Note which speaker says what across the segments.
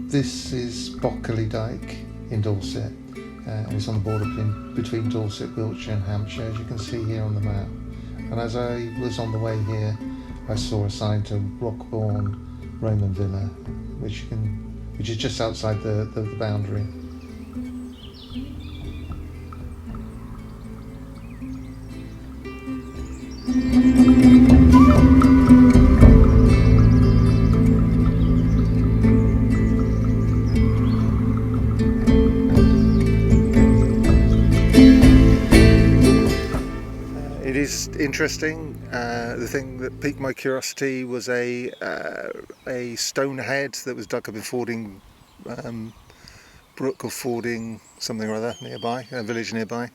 Speaker 1: This is Bokerley Dyke in Dorset, and it's on the border between Dorset, Wiltshire and Hampshire, as you can see here on the map. And as I was on the way here, I saw a sign to Rockbourne Roman Villa, which is just outside the boundary. It is interesting. The thing that piqued my curiosity was a stone head that was dug up in Fording Brook or Fording something or other nearby, a village nearby.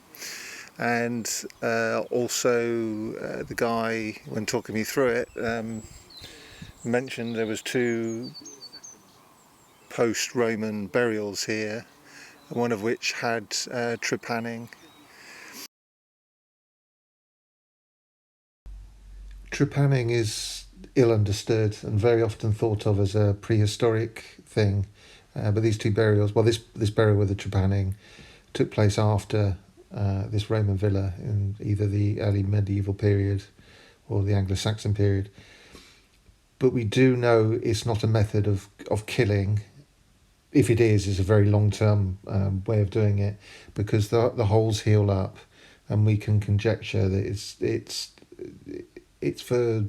Speaker 1: And also the guy, when talking me through it, mentioned there was 2 post-Roman burials here, one of which had trepanning. Trepanning is ill understood and very often thought of as a prehistoric thing, but these 2 burials, well, this burial with the trepanning took place after this Roman villa in either the early medieval period or the Anglo-Saxon period. But we do know it's not a method of killing. If it is, it's a very long-term way of doing it, because the holes heal up, and we can conjecture that it's for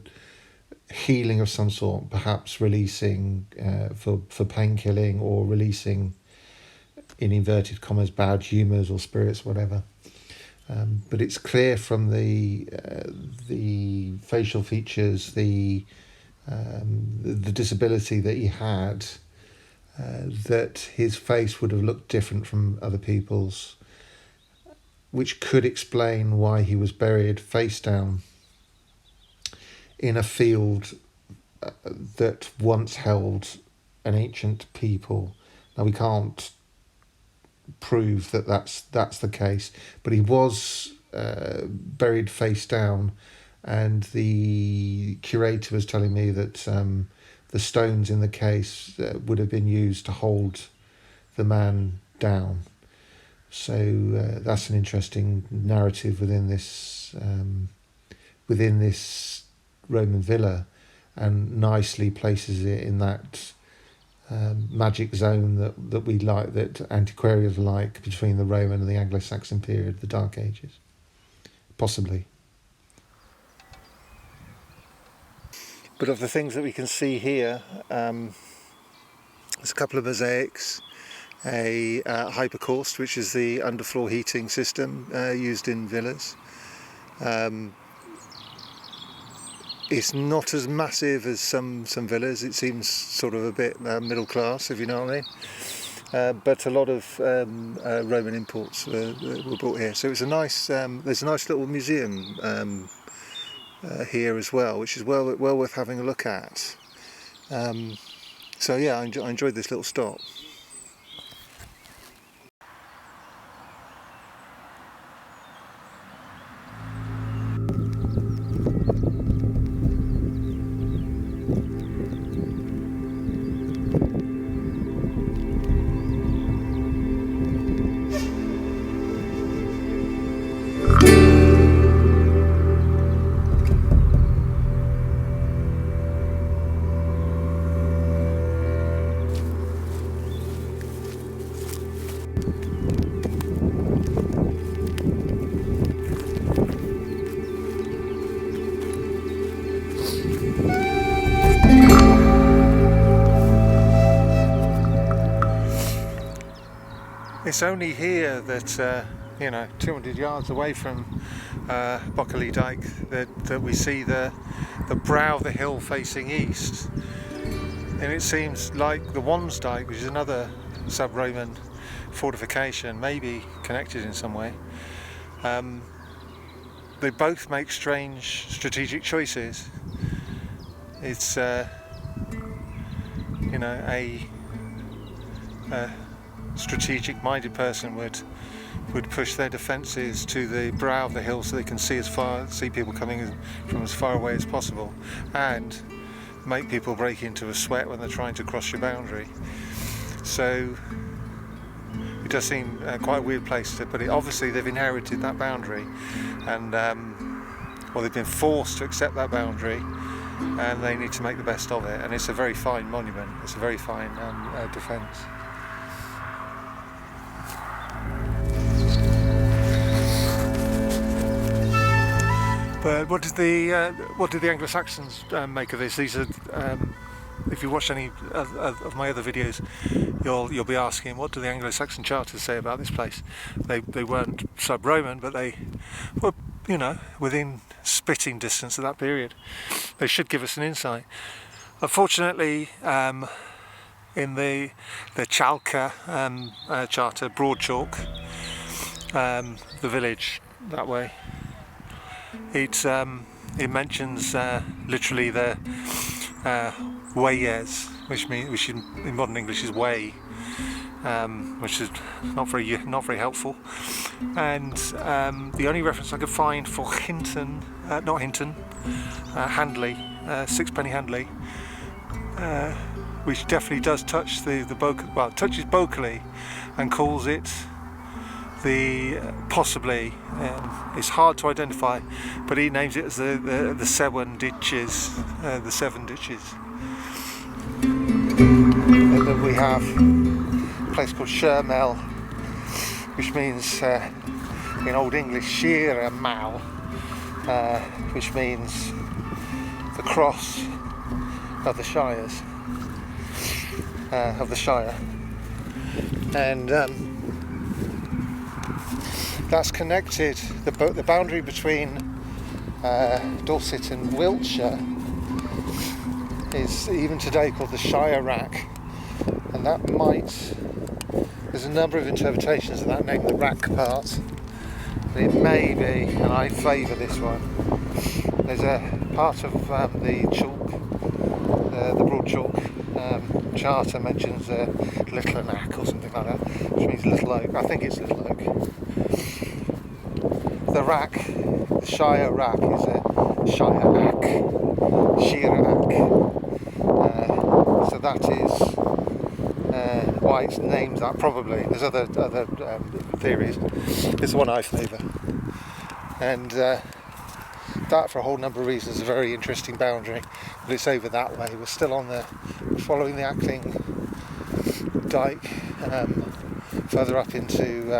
Speaker 1: healing of some sort, perhaps releasing for pain killing, or releasing, in inverted commas, bad humours or spirits, whatever. But it's clear from the facial features, the disability that he had, that his face would have looked different from other people's, which could explain why he was buried face down in a field that once held an ancient people. Now, we can't prove that that's the case, but he was buried face down, and the curator was telling me that the stones in the case would have been used to hold the man down. So that's an interesting narrative within this Roman villa, and nicely places it in that magic zone that we like, that antiquarians like, between the Roman and the Anglo-Saxon period, the Dark Ages, possibly. But of the things that we can see here, there's a couple of mosaics, a hypercaust, which is the underfloor heating system used in villas. It's not as massive as some villas. It seems sort of a bit middle class, if you know what I mean. But a lot of Roman imports were brought here. So it's a nice. There's a nice little museum here as well, which is well worth having a look at. So yeah, I enjoyed this little stop. It's only here that 200 yards away from Bokerley Dyke that we see the brow of the hill facing east, and it seems like the Wands Dyke, which is another sub-Roman fortification, maybe connected in some way. They both make strange strategic choices. It's a strategic-minded person would push their defences to the brow of the hill so they can see people coming from as far away as possible, and make people break into a sweat when they're trying to cross your boundary. So it does seem quite a weird place to put it. Obviously they've inherited that boundary, and they've been forced to accept that boundary, and they need to make the best of it. And it's a very fine monument, it's a very fine defence. But what did the Anglo-Saxons make of this? These are, if you watch any of my other videos, you'll be asking, what do the Anglo-Saxon charters say about this place? They weren't sub-Roman, but they were, within spitting distance of that period. They should give us an insight. Unfortunately, in the Chalka charter, Broad Chalk, the village that way, it mentions literally the wayers, which in modern English is way, which is not very helpful. And the only reference I could find for Handley, Sixpenny Handley, which definitely does touch touches Bokerley and calls it possibly, it's hard to identify, but he names it as the Seven Ditches, the Seven Ditches. And then we have a place called Shermel, which means in Old English Shira Mal, which means the cross of the shires, of the Shire, and that's connected. The boundary between Dorset and Wiltshire is even today called the Shire Rack, and there's a number of interpretations of that name, the rack part. It may be, and I favour this one, there's a part of the chalk, the Broad Chalk charter mentions Little Oak or something like that, which means Little Oak. I think it's Little Oak. The rack, the Shire Rack, is a Shire Ack, Shira Ack. So that is why it's named that, probably. There's other theories. It's the one I favour. And that, for a whole number of reasons, is a very interesting boundary. But it's over that way. We're still following the Ackling Dyke further up into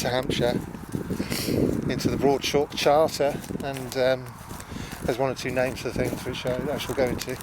Speaker 1: Hampshire, into the Broad Chalk Charter, and there's one or two names for things which I shall go into.